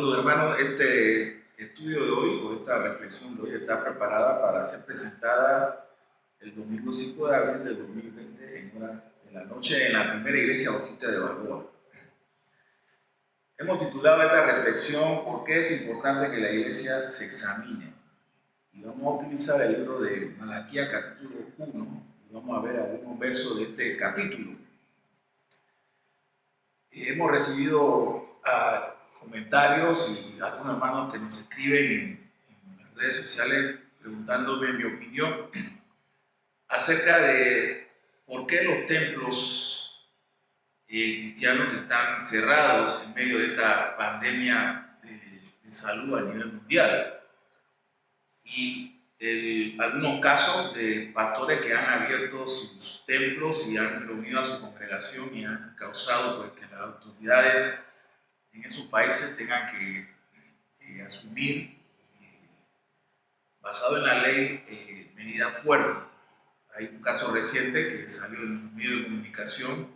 Saludos, hermanos. Este estudio de hoy o esta reflexión de hoy está preparada para ser presentada el domingo 5 de abril del 2020 en horas de la noche en la primera iglesia bautista de Balboa. Hemos titulado esta reflexión ¿Por qué es importante que la iglesia se examine? Y vamos a utilizar el libro de Malaquías capítulo 1 y vamos a ver algunos versos de este capítulo. Hemos recibido comentarios y algunos hermanos que nos escriben en las redes sociales preguntándome mi opinión acerca de por qué los templos cristianos están cerrados en medio de esta pandemia de salud a nivel mundial. Y algunos casos de pastores que han abierto sus templos y han reunido a su congregación y han causado pues, que las autoridades en esos países tengan que asumir, basado en la ley, medidas fuertes. Hay un caso reciente que salió en los medios de comunicación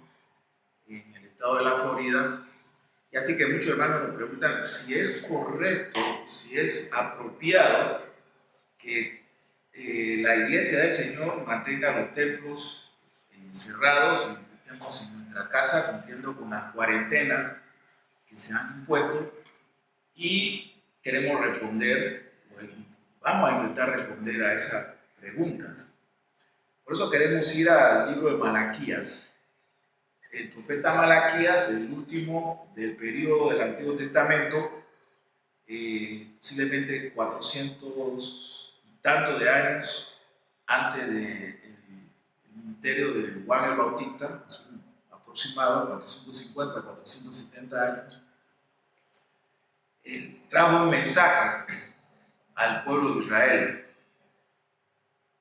en el estado de la Florida, y así que muchos hermanos nos preguntan si es correcto, si es apropiado que la iglesia del Señor mantenga los templos cerrados y estemos en nuestra casa cumpliendo con las cuarentenas que se han impuesto, y queremos responder, vamos a intentar responder a esas preguntas. Por eso queremos ir al libro de Malaquías. El profeta Malaquías, el último del periodo del Antiguo Testamento, posiblemente 400 y tantos de años antes del ministerio de Juan el Bautista, aproximado 450, 470 años, trajo un mensaje al pueblo de Israel.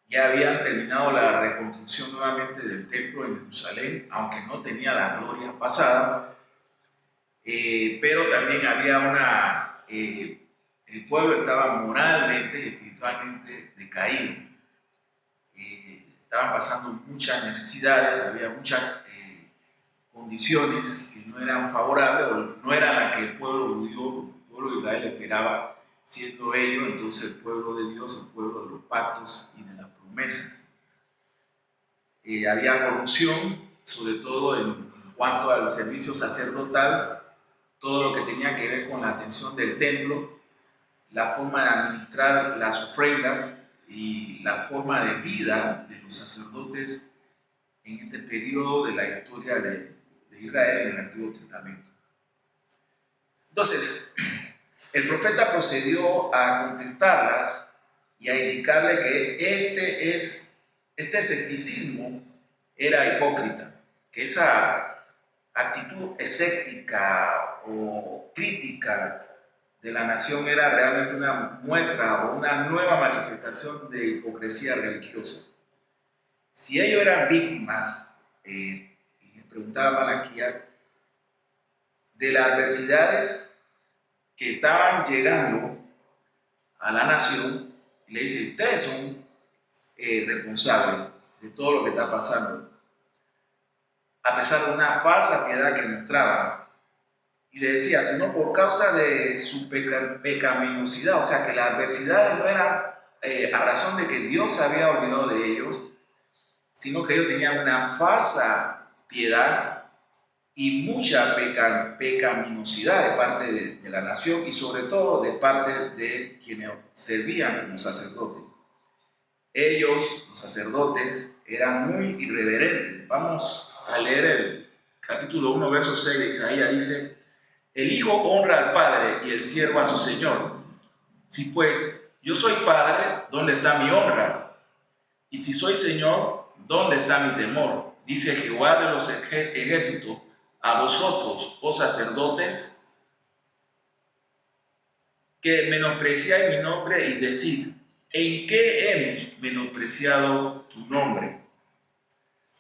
Ya habían terminado la reconstrucción nuevamente del templo en Jerusalén, aunque no tenía la gloria pasada, pero también había el pueblo estaba moralmente y espiritualmente decaído. Estaban pasando muchas necesidades, había muchas condiciones que no eran favorables o no eran las que el pueblo judío, el pueblo de Israel esperaba, siendo ellos entonces el pueblo de Dios, el pueblo de los pactos y de las promesas. Había corrupción, sobre todo en cuanto al servicio sacerdotal, todo lo que tenía que ver con la atención del templo, la forma de administrar las ofrendas y la forma de vida de los sacerdotes en este periodo de la historia de Israel en el Antiguo Testamento. Entonces, el profeta procedió a contestarlas y a indicarle que este escepticismo era hipócrita, que esa actitud escéptica o crítica de la nación era realmente una muestra o una nueva manifestación de hipocresía religiosa. Si ellos eran víctimas, les preguntaba Malaquías, de las adversidades que estaban llegando a la nación, y le dice, ustedes son responsables de todo lo que está pasando, a pesar de una falsa piedad que mostraban. Y le decía, sino por causa de su pecaminosidad, o sea que las adversidades no eran a razón de que Dios se había olvidado de ellos, sino que ellos tenían una falsa piedad y mucha pecaminosidad de parte de la nación y sobre todo de parte de quienes servían como sacerdotes. Ellos, los sacerdotes, eran muy irreverentes. Vamos a leer el capítulo 1, verso 6 de Isaías. Dice, el hijo honra al padre y el siervo a su señor. Si pues yo soy padre, ¿dónde está mi honra? Y si soy señor, ¿dónde está mi temor? Dice Jehová de los ejércitos, a vosotros, oh sacerdotes, que menospreciáis mi nombre y decid, ¿en qué hemos menospreciado tu nombre?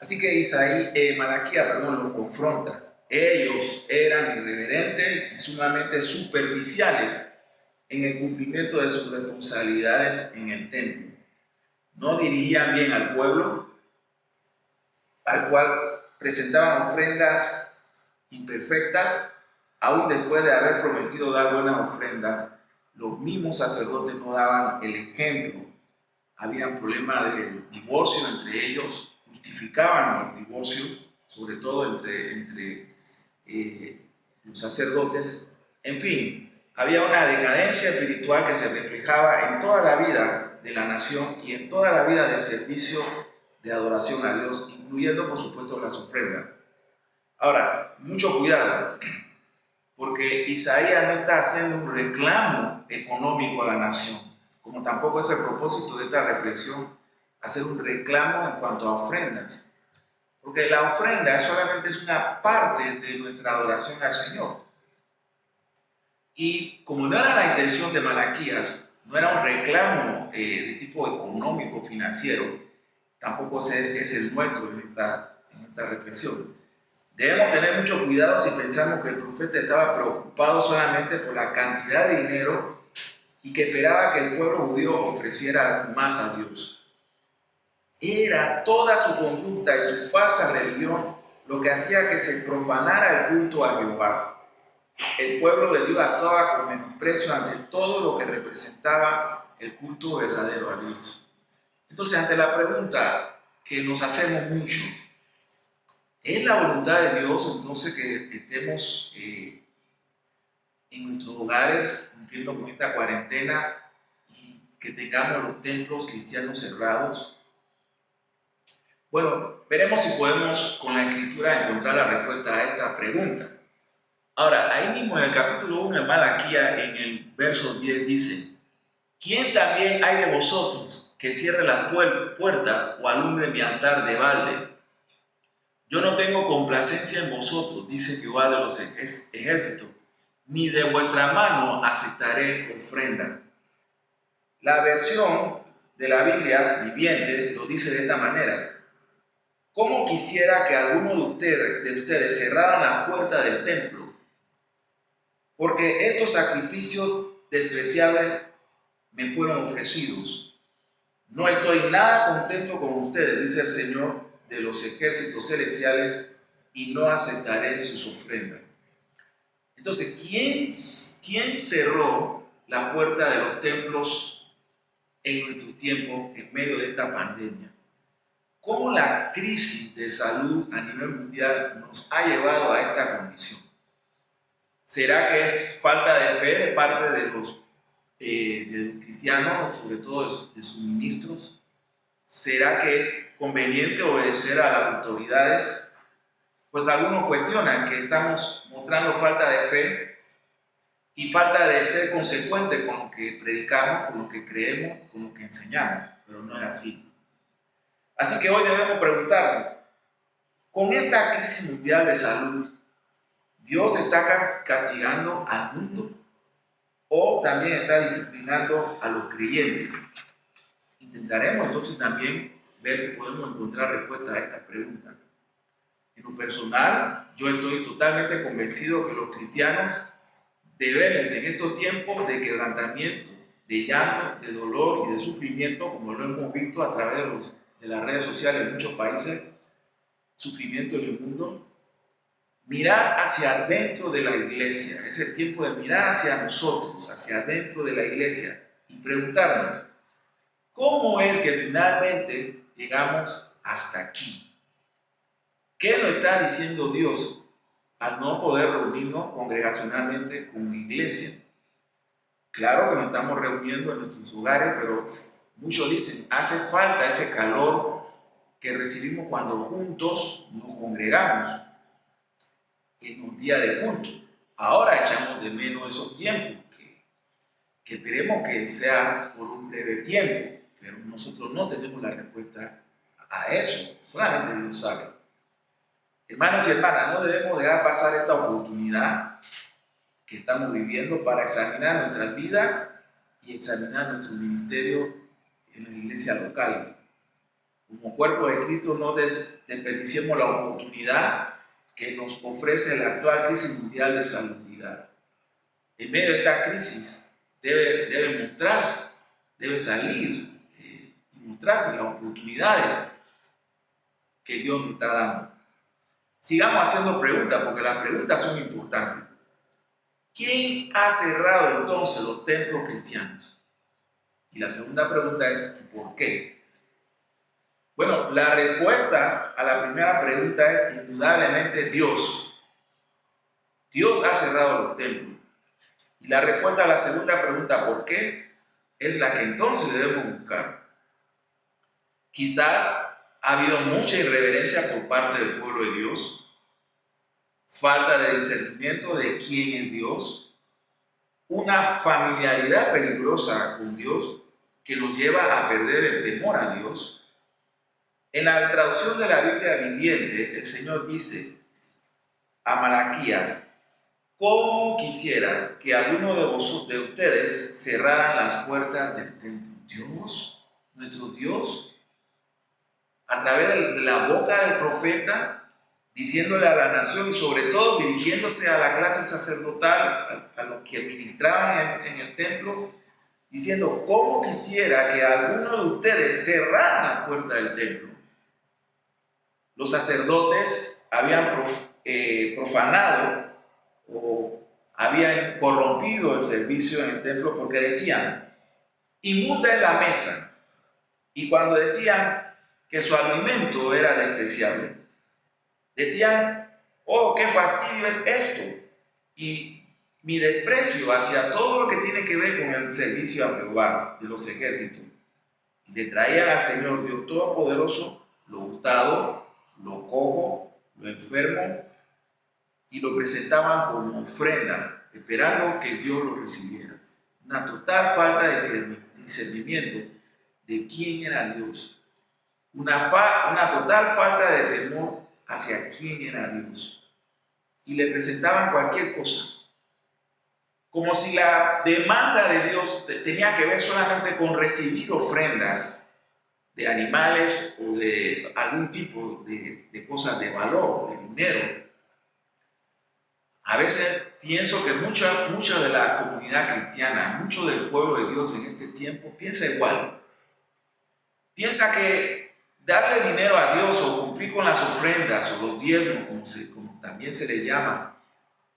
Así que Malaquías lo confronta. Ellos eran irreverentes y sumamente superficiales en el cumplimiento de sus responsabilidades en el templo. No dirigían bien al pueblo, al cual presentaban ofrendas imperfectas, aún después de haber prometido dar buenas ofrendas, los mismos sacerdotes no daban el ejemplo. Habían problemas de divorcio entre ellos, justificaban los divorcios, sobre todo entre los sacerdotes. En fin, había una decadencia espiritual que se reflejaba en toda la vida de la nación y en toda la vida del servicio de adoración a Dios, incluyendo por supuesto las ofrendas. Ahora, mucho cuidado, porque Isaías no está haciendo un reclamo económico a la nación, como tampoco es el propósito de esta reflexión, hacer un reclamo en cuanto a ofrendas, porque la ofrenda solamente es una parte de nuestra adoración al Señor. Y como no era la intención de Malaquías, no era un reclamo de tipo económico, financiero, tampoco es el nuestro en esta reflexión. Debemos tener mucho cuidado si pensamos que el profeta estaba preocupado solamente por la cantidad de dinero y que esperaba que el pueblo judío ofreciera más a Dios. Era toda su conducta y su falsa religión lo que hacía que se profanara el culto a Jehová. El pueblo de Dios actuaba con menosprecio ante todo lo que representaba el culto verdadero a Dios. Entonces, ante la pregunta que nos hacemos mucho, ¿es la voluntad de Dios entonces que estemos en nuestros hogares cumpliendo con esta cuarentena y que tengamos los templos cristianos cerrados? Bueno, veremos si podemos con la Escritura encontrar la respuesta a esta pregunta. Ahora, ahí mismo en el capítulo 1 de Malaquías, en el verso 10 dice: ¿quién también hay de vosotros que cierre las puertas o alumbre mi altar de balde? Yo no tengo complacencia en vosotros, dice Jehová de los ejércitos, ni de vuestra mano aceptaré ofrenda. La versión de la Biblia viviente lo dice de esta manera: ¿cómo quisiera que alguno de ustedes cerraran la puerta del templo? Porque estos sacrificios despreciables me fueron ofrecidos. No estoy nada contento con ustedes, dice el Señor de los ejércitos celestiales, y no aceptaré sus ofrendas. Entonces, ¿quién cerró la puerta de los templos en nuestro tiempo, en medio de esta pandemia? ¿Cómo la crisis de salud a nivel mundial nos ha llevado a esta condición? ¿Será que es falta de fe de parte de los cristianos, sobre todo de sus ministros? ¿Será que es conveniente obedecer a las autoridades? Pues algunos cuestionan que estamos mostrando falta de fe y falta de ser consecuente con lo que predicamos, con lo que creemos, con lo que enseñamos, pero no es así. Así que hoy debemos preguntarnos, con esta crisis mundial de salud, ¿Dios está castigando al mundo o también está disciplinando a los creyentes? Intentaremos entonces también ver si podemos encontrar respuesta a esta pregunta. En lo personal, yo estoy totalmente convencido que los cristianos debemos en estos tiempos de quebrantamiento, de llanto, de dolor y de sufrimiento, como lo hemos visto a través de las redes sociales en muchos países, sufrimiento en el mundo, mirar hacia adentro de la iglesia. Es el tiempo de mirar hacia nosotros, hacia adentro de la iglesia y preguntarnos, ¿cómo es que finalmente llegamos hasta aquí? ¿Qué nos está diciendo Dios al no poder reunirnos congregacionalmente como iglesia? Claro que nos estamos reuniendo en nuestros hogares, pero muchos dicen, hace falta ese calor que recibimos cuando juntos nos congregamos en un día de culto. Ahora echamos de menos esos tiempos, que esperemos que sea por un breve tiempo, pero nosotros no tenemos la respuesta a eso, solamente Dios sabe. Hermanos y hermanas, no debemos dejar pasar esta oportunidad que estamos viviendo para examinar nuestras vidas y examinar nuestro ministerio en las iglesias locales. Como cuerpo de Cristo, no desperdiciemos la oportunidad que nos ofrece la actual crisis mundial de salubridad. En medio de esta crisis debe mostrarse, debe salir y mostrarse las oportunidades que Dios nos está dando. Sigamos haciendo preguntas, porque las preguntas son importantes. ¿quién ha cerrado entonces los templos cristianos? Y la segunda pregunta es, ¿y por qué? Bueno, la respuesta a la primera pregunta es indudablemente Dios. Dios ha cerrado los templos. Y la respuesta a la segunda pregunta, ¿por qué?, es la que entonces debemos buscar. Quizás ha habido mucha irreverencia por parte del pueblo de Dios, falta de discernimiento de quién es Dios, una familiaridad peligrosa con Dios que nos lleva a perder el temor a Dios. En la traducción de la Biblia viviente, el Señor dice a Malaquías: ¿cómo quisiera que alguno de ustedes cerraran las puertas del templo? Dios, nuestro Dios, a través de la boca del profeta, diciéndole a la nación y sobre todo dirigiéndose a la clase sacerdotal, a los que administraban en el templo, diciendo: ¿cómo quisiera que alguno de ustedes cerraran las puertas del templo? Los sacerdotes habían profanado o habían corrompido el servicio en el templo porque decían: inmunda es la mesa. Y cuando decían que su alimento era despreciable, decían: oh, qué fastidio es esto. Y mi desprecio hacia todo lo que tiene que ver con el servicio a Jehová de los ejércitos. Y le traían al Señor Dios Todopoderoso lo hurtado, lo cojo, lo enfermo, y lo presentaban como ofrenda, esperando que Dios lo recibiera. Una total falta de discernimiento de quién era Dios. Una total falta de temor hacia quién era Dios. Y le presentaban cualquier cosa. Como si la demanda de Dios tenía que ver solamente con recibir ofrendas de animales o de algún tipo de cosas de valor, de dinero. A veces pienso que mucha de la comunidad cristiana, mucho del pueblo de Dios en este tiempo, piensa igual. Piensa que darle dinero a Dios o cumplir con las ofrendas o los diezmos, como también se le llama,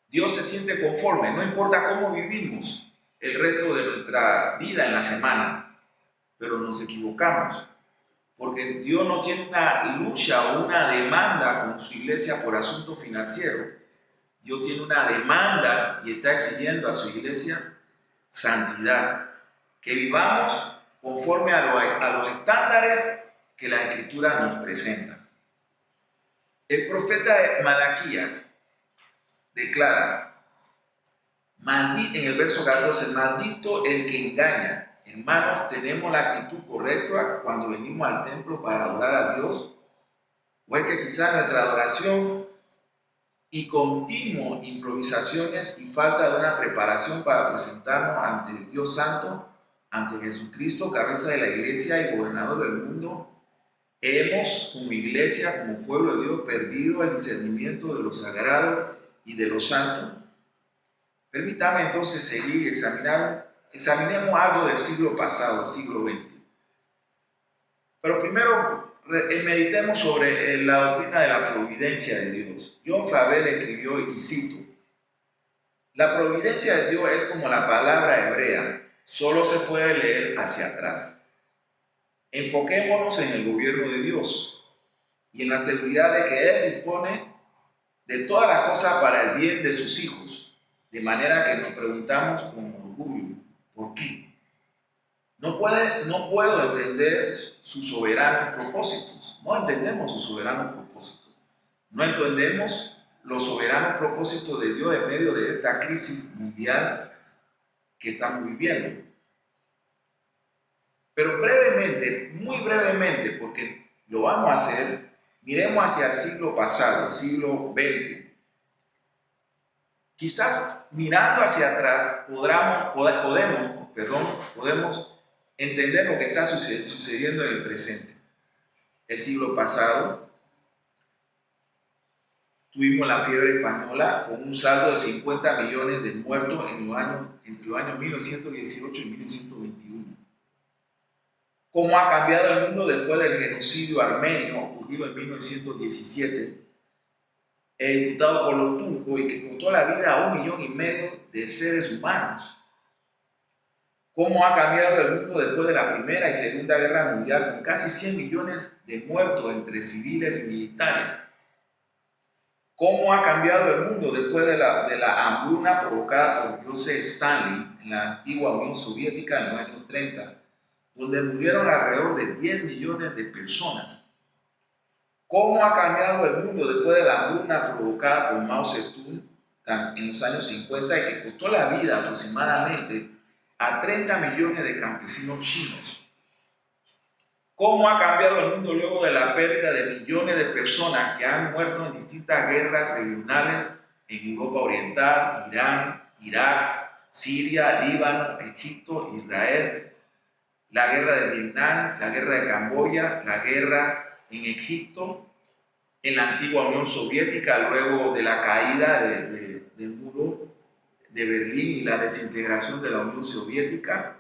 Dios se siente conforme, no importa cómo vivimos el resto de nuestra vida en la semana. Pero nos equivocamos, porque Dios no tiene una lucha o una demanda con su iglesia por asuntos financieros. Dios tiene una demanda y está exigiendo a su iglesia santidad, que vivamos conforme a los estándares que la Escritura nos presenta. El profeta Malaquías declara, en el verso 14, maldito el que engaña. Hermanos, ¿tenemos la actitud correcta cuando venimos al templo para adorar a Dios? ¿O es que quizás nuestra adoración y continuo improvisaciones y falta de una preparación para presentarnos ante el Dios Santo, ante Jesucristo, cabeza de la iglesia y gobernador del mundo, hemos como iglesia, como pueblo de Dios, perdido el discernimiento de lo sagrado y de lo santo? Permítame entonces seguir y examinemos algo del siglo pasado, el siglo XX. Pero primero meditemos sobre la doctrina de la providencia de Dios. John Flavel escribió, y cito: la providencia de Dios es como la palabra hebrea, solo se puede leer hacia atrás. Enfoquémonos en el gobierno de Dios y en la seguridad de que Él dispone de todas las cosas para el bien de sus hijos, de manera que nos preguntamos con orgullo: ¿por qué? No puedo entender sus soberanos propósitos. No entendemos sus soberanos propósitos. No entendemos los soberanos propósitos de Dios en medio de esta crisis mundial que estamos viviendo. Pero brevemente, muy brevemente, porque lo vamos a hacer, miremos hacia el siglo pasado, el siglo XX. Quizás mirando hacia atrás podemos entender lo que está sucediendo en el presente. El siglo pasado tuvimos la fiebre española con un saldo de 50 millones de muertos entre los años 1918 y 1921. ¿Cómo ha cambiado el mundo después del genocidio armenio ocurrido en 1917? ejecutado por los turcos y que costó la vida a 1,5 millones de seres humanos. ¿Cómo ha cambiado el mundo después de la Primera y Segunda Guerra Mundial con casi 100 millones de muertos entre civiles y militares? ¿Cómo ha cambiado el mundo después de la hambruna provocada por Joseph Stalin en la antigua Unión Soviética en los años 30, donde murieron alrededor de 10 millones de personas? ¿Cómo ha cambiado el mundo después de la hambruna provocada por Mao Zedong en los años 50 y que costó la vida aproximadamente a 30 millones de campesinos chinos? ¿Cómo ha cambiado el mundo luego de la pérdida de millones de personas que han muerto en distintas guerras regionales en Europa Oriental, Irán, Irak, Siria, Líbano, Egipto, Israel, la guerra de Vietnam, la guerra de Camboya, la guerra en Egipto, en la antigua Unión Soviética, luego de la caída del muro de Berlín y la desintegración de la Unión Soviética,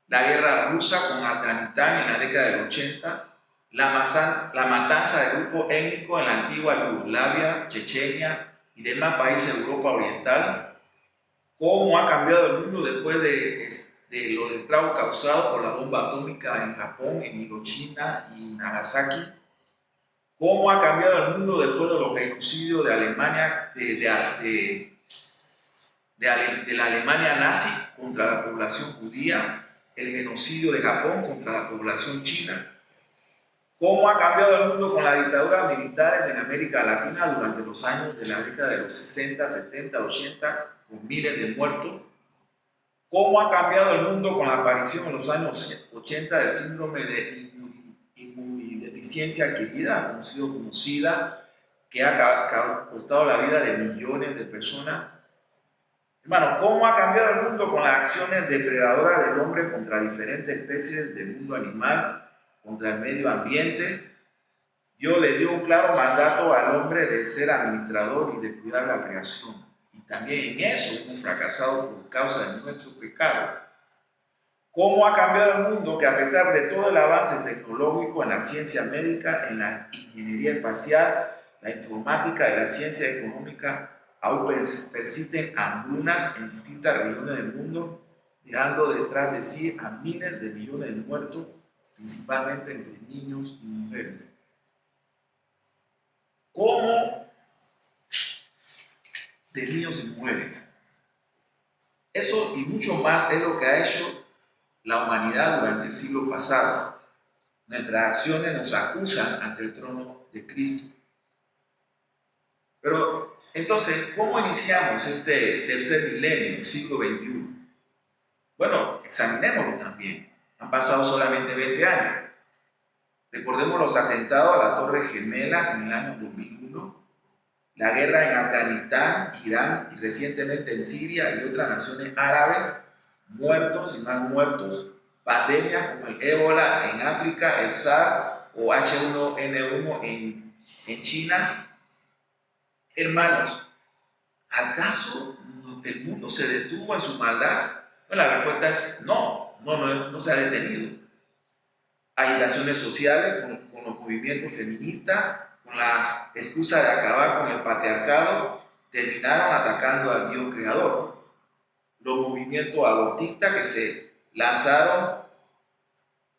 la guerra rusa con Afganistán en la década del 80, la matanza de grupos étnicos en la antigua Yugoslavia, Chechenia y demás países de Europa Oriental. ¿Cómo ha cambiado el mundo después de los estragos causados por la bomba atómica en Japón, en Hiroshima y Nagasaki? ¿Cómo ha cambiado el mundo después de los genocidios de Alemania, de la Alemania nazi contra la población judía, el genocidio de Japón contra la población china? ¿Cómo ha cambiado el mundo con las dictaduras militares en América Latina durante los años de la década de los 60, 70, 80, con miles de muertos? ¿Cómo ha cambiado el mundo con la aparición en los años 80 del síndrome de inmunodeficiencia adquirida, conocido como SIDA, que ha costado la vida de millones de personas? Hermano, ¿cómo ha cambiado el mundo con las acciones depredadoras del hombre contra diferentes especies del mundo animal, contra el medio ambiente? Dios le dio un claro mandato al hombre de ser administrador y de cuidar la creación. Y también en eso hemos fracasado por causa de nuestro pecado. ¿Cómo ha cambiado el mundo que a pesar de todo el avance tecnológico en la ciencia médica, en la ingeniería espacial, la informática y la ciencia económica, aún persisten hambrunas en distintas regiones del mundo, dejando detrás de sí a miles de millones de muertos, principalmente entre niños y mujeres? ¿Cómo de niños y mujeres? Eso y mucho más es lo que ha hecho la humanidad durante el siglo pasado. Nuestras acciones nos acusan ante el trono de Cristo. Pero entonces, ¿cómo iniciamos este tercer milenio, el siglo XXI? Bueno, examinémoslo también. Han pasado solamente 20 años. Recordemos los atentados a las Torres Gemelas en el año 2001, la guerra en Afganistán, Irán y recientemente en Siria y otras naciones árabes, muertos y más muertos, pandemias como el ébola en África, el SARS o H1N1 en China. Hermanos, ¿acaso el mundo se detuvo en su maldad? Bueno, la respuesta es no se ha detenido. Agitaciones sociales con los movimientos feministas, con las excusas de acabar con el patriarcado, terminaron atacando al Dios creador. Los movimientos abortistas que se lanzaron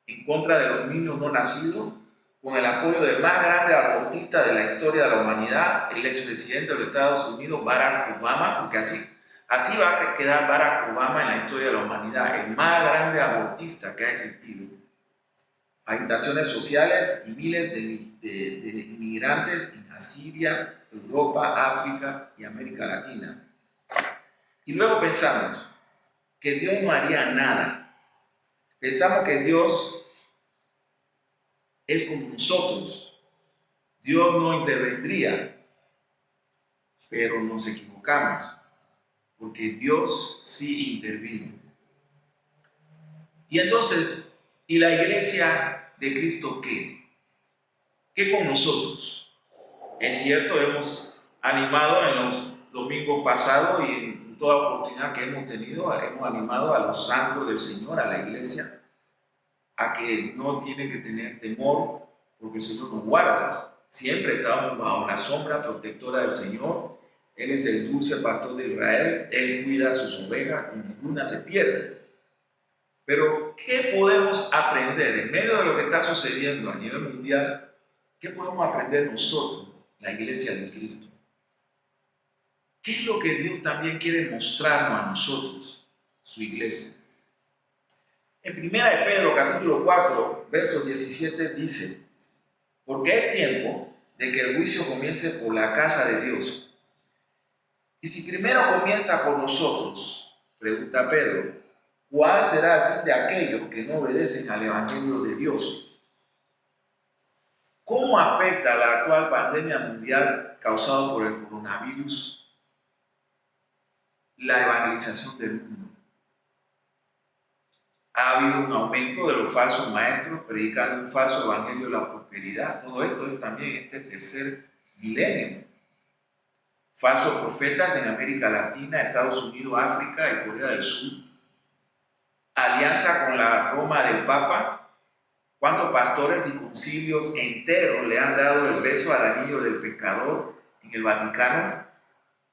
en contra de los niños no nacidos, con el apoyo del más grande abortista de la historia de la humanidad, el expresidente de los Estados Unidos, Barack Obama, porque así va a quedar Barack Obama en la historia de la humanidad, el más grande abortista que ha existido. Agitaciones sociales y miles de inmigrantes en Siria, Europa, África y América Latina. Y luego pensamos que Dios no haría nada. Pensamos que Dios es como nosotros. Dios no intervendría, pero nos equivocamos, porque Dios sí intervino. Y entonces, ¿y la iglesia de Cristo qué? ¿Qué con nosotros? Es cierto, hemos animado en los domingos pasados y en toda oportunidad que hemos tenido, hemos animado a los santos del Señor, a la iglesia, a que no tienen que tener temor, porque el Señor nos guarda. Siempre estamos bajo la sombra protectora del Señor. Él es el dulce pastor de Israel. Él cuida a sus ovejas y ninguna se pierde. Pero, ¿qué podemos aprender en medio de lo que está sucediendo a nivel mundial? ¿Qué podemos aprender nosotros, la iglesia de Cristo? ¿Qué es lo que Dios también quiere mostrarnos a nosotros, su iglesia? En 1 de Pedro, capítulo 4, verso 17, dice: porque es tiempo de que el juicio comience por la casa de Dios. Y si primero comienza por nosotros, pregunta Pedro, ¿cuál será el fin de aquellos que no obedecen al Evangelio de Dios? ¿Cómo afecta la actual pandemia mundial causada por el coronavirus la evangelización del mundo? Ha habido un aumento de los falsos maestros predicando un falso evangelio de la prosperidad. Todo esto es también este tercer milenio. Falsos profetas en América Latina, Estados Unidos, África y Corea del Sur. Alianza con la Roma del Papa. ¿Cuántos pastores y concilios enteros le han dado el beso al anillo del pecador en el Vaticano?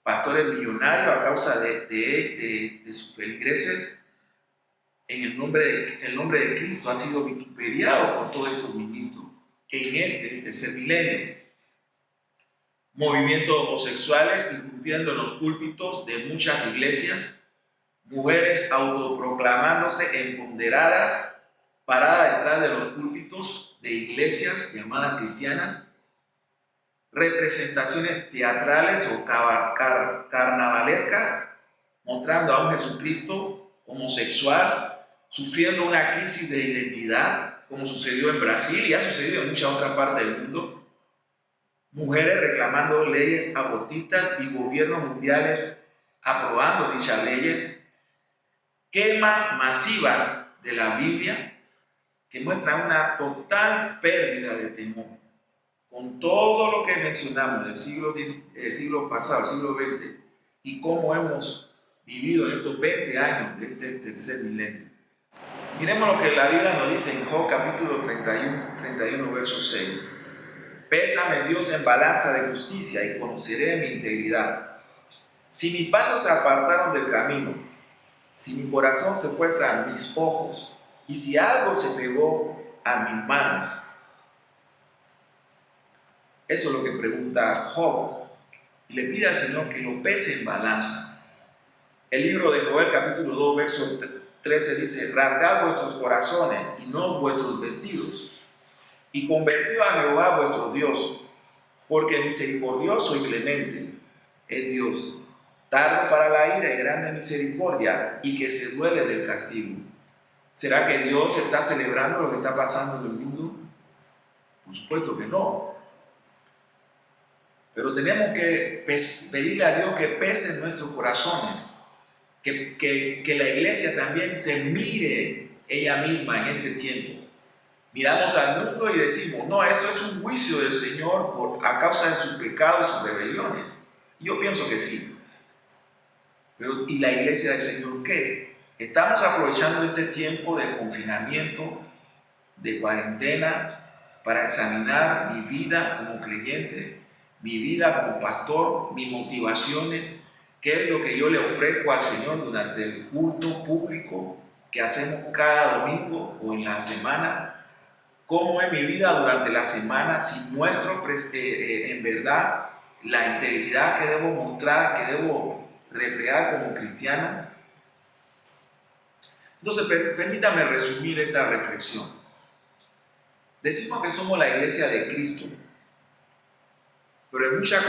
Pastores millonarios a causa de sus feligreses. El nombre de Cristo ha sido vituperiado por todos estos ministros en este tercer milenio. Movimientos homosexuales irrumpiendo en los púlpitos de muchas iglesias. Mujeres autoproclamándose empoderadas, paradas detrás de los púlpitos de iglesias llamadas cristianas. Representaciones teatrales o carnavalescas mostrando a un Jesucristo homosexual sufriendo una crisis de identidad, como sucedió en Brasil y ha sucedido en muchas otras partes del mundo. Mujeres reclamando leyes abortistas y gobiernos mundiales aprobando dichas leyes. Quemas masivas de la Biblia que muestran una total pérdida de temor. Con todo lo que mencionamos del siglo pasado, siglo XX, y cómo hemos vivido en estos 20 años de este tercer milenio. Miremos lo que la Biblia nos dice en Job capítulo 31 verso 6. Pésame Dios en balanza de justicia y conoceré mi integridad. Si mis pasos se apartaron del camino, si mi corazón se fue tras mis ojos, y si algo se pegó a mis manos. Eso es lo que pregunta Job, y le pide al Señor que lo pese en balanza. El libro de Joel capítulo 2 verso 13 dice: rasgad vuestros corazones y no vuestros vestidos, y convertido a Jehová vuestro Dios, porque misericordioso y clemente es Dios, tardo para la ira y grande misericordia, y que se duele del castigo. ¿Será que Dios está celebrando lo que está pasando en el mundo? Por supuesto que no. Pero tenemos que pedirle a Dios que pese en nuestros corazones, que la iglesia también se mire ella misma en este tiempo. Miramos al mundo y decimos: no, eso es un juicio del Señor a causa de sus pecados y sus rebeliones. Y yo pienso que sí. Pero ¿y la iglesia del Señor qué? Estamos aprovechando este tiempo de confinamiento, de cuarentena, para examinar mi vida como creyente, mi vida como pastor, mis motivaciones, qué es lo que yo le ofrezco al Señor durante el culto público que hacemos cada domingo o en la semana. ¿Cómo es mi vida durante la semana? Si muestro en verdad la integridad que debo mostrar, que debo reflejar como cristiano. Entonces, permítame resumir esta reflexión. Decimos que somos la iglesia de Cristo, pero en muchas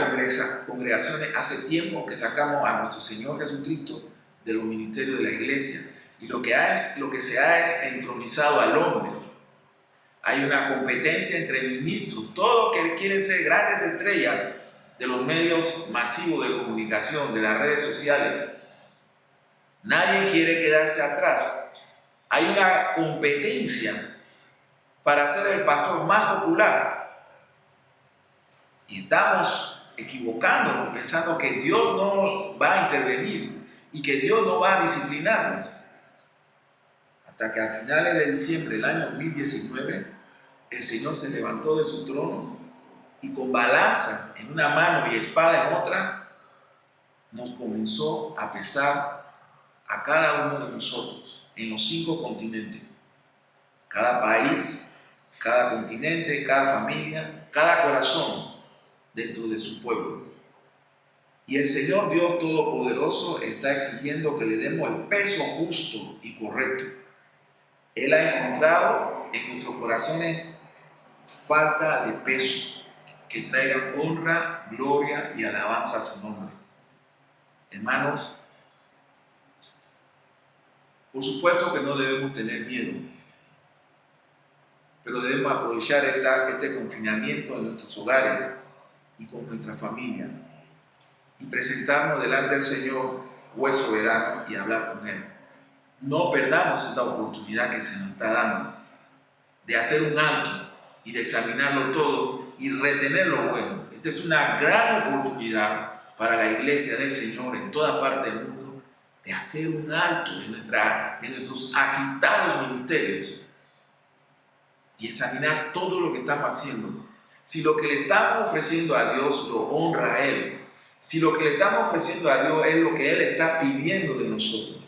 congregaciones hace tiempo que sacamos a nuestro Señor Jesucristo de los ministerios de la iglesia, y lo que se ha es entronizado al hombre. Hay una competencia entre ministros, todos que quieren ser grandes estrellas de los medios masivos de comunicación, de las redes sociales. Nadie quiere quedarse atrás. Hay una competencia para ser el pastor más popular. Y estamos equivocándonos, pensando que Dios no va a intervenir y que Dios no va a disciplinarnos. Hasta que a finales de diciembre del año 2019, el Señor se levantó de su trono y con balanza en una mano y espada en otra, nos comenzó a pesar a cada uno de nosotros en los 5 continentes. Cada país, cada continente, cada familia, cada corazón dentro de su pueblo. Y el Señor Dios Todopoderoso está exigiendo que le demos el peso justo y correcto. Él ha encontrado en nuestros corazones falta de peso que traigan honra, gloria y alabanza a su nombre. Hermanos, por supuesto que no debemos tener miedo, pero debemos aprovechar este confinamiento en nuestros hogares y con nuestra familia y presentarnos delante del Señor, juez soberano, y hablar con Él. No perdamos esta oportunidad que se nos está dando de hacer un alto y de examinarlo todo y retener lo bueno. Esta es una gran oportunidad para la iglesia del Señor en toda parte del mundo de hacer un alto en nuestros agitados ministerios y examinar todo lo que estamos haciendo. Si lo que le estamos ofreciendo a Dios lo honra a Él, si lo que le estamos ofreciendo a Dios es lo que Él está pidiendo de nosotros.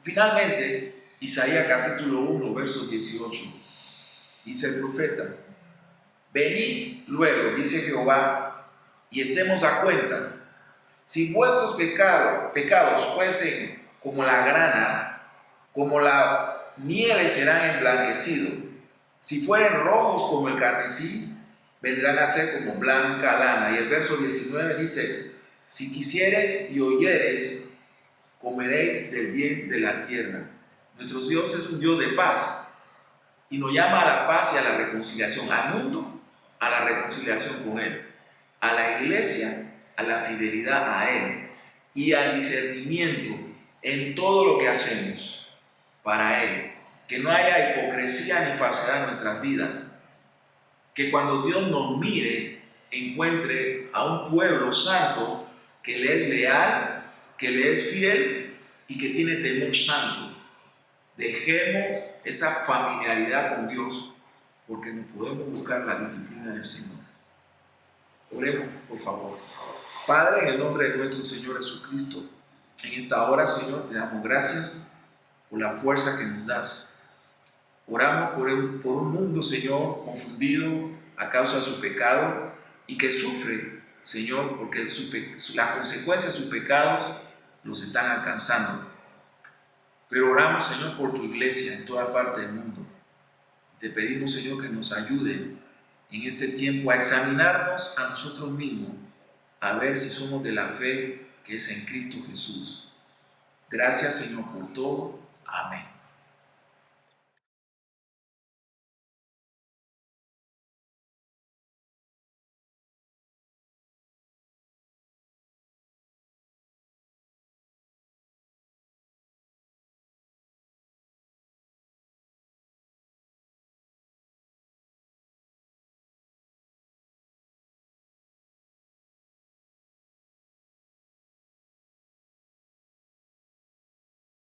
Finalmente, Isaías capítulo 1, verso 18, dice el profeta: venid luego, dice Jehová, y estemos a cuenta. Si vuestros pecados fuesen como la grana, como la nieve serán emblanquecidos. Si fueren rojos como el carmesí, vendrán a ser como blanca lana. Y el verso 19 dice: si quisieres y oyeres, comeréis del bien de la tierra. Nuestro Dios es un Dios de paz y nos llama a la paz y a la reconciliación, al mundo, a la reconciliación con Él, a la iglesia, a la fidelidad a Él y al discernimiento en todo lo que hacemos para Él. Que no haya hipocresía ni falsedad en nuestras vidas. Que cuando Dios nos mire, encuentre a un pueblo santo que le es leal, que le es fiel y que tiene temor santo. Dejemos esa familiaridad con Dios, porque no podemos buscar la disciplina del Señor. Oremos, por favor. Padre, en el nombre de nuestro Señor Jesucristo, en esta hora, Señor, te damos gracias por la fuerza que nos das. Oramos por un mundo, Señor, confundido a causa de su pecado y que sufre, Señor, porque las consecuencias de sus pecados los están alcanzando. Pero oramos, Señor, por tu iglesia en toda parte del mundo. Te pedimos, Señor, que nos ayude en este tiempo a examinarnos a nosotros mismos, a ver si somos de la fe que es en Cristo Jesús. Gracias, Señor, por todo. Amén.